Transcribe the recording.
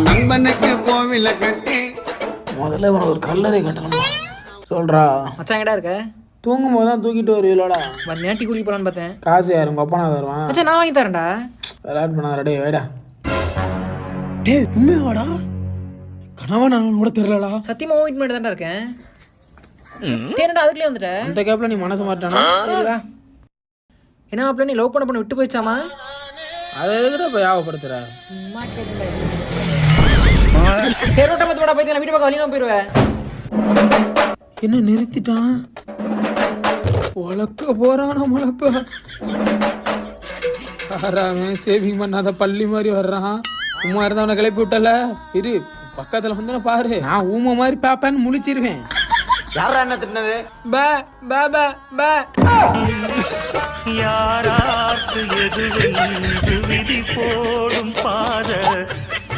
நண்பனுக்கு கோவில கட்டி முதல்ல இவனை ஒரு கல்லறை கட்டணுமா சொல்றா. மச்சான் எங்கடா இருக்க? தூங்கும் போது தான் தூக்கிட்டு வருவீங்களோடா. வந்தேன் டீ குடிக்க போலான்னு பார்த்தேன். காசு யாரு உங்க அப்பா நான் தருவான். மச்சான் நான் வாங்கி தரேன்டா. விளையாட் பண்ணாத டே வேடா. டேய் உண்மையாடா? கனவா நான் கூட தெரியலடா. சத்தியமா வெயிட் பண்ணிட்டு தான்டா இருக்கேன். என்னடா அதுக்குள்ளே வந்துட்ட? அந்த கேப்ல நீ மனசு மாட்டானா? சரி வா. என்ன மாப்பிள்ள நீ லவ் பண்ண பொண்ணு விட்டு போயிச்சாமா? அதை எதுக்கிட்ட போய் யாவப்படுத்துற? சும்மா கேட்டேன்டா. தெருட்ட மத்தோட போய் நான் வீட்டு பக்கம் வழியா போயிடுவேன். என்ன நிறுத்திட்டான்? உழக்க போறான் முழப்ப. ஆறாமே சேவிங் பண்ணாத பள்ளி மாதிரி வர்றான். உமா இருந்தவனை கிளப்பி விட்டல இரு பக்கத்துல வந்து பாரு. நான் ஊமை மாதிரி பாப்பேன்னு முழிச்சிருவேன். யாரா என்ன திட்டினது? பே பே பே பே. யாரார்க்கு எது விதி போடும் பாத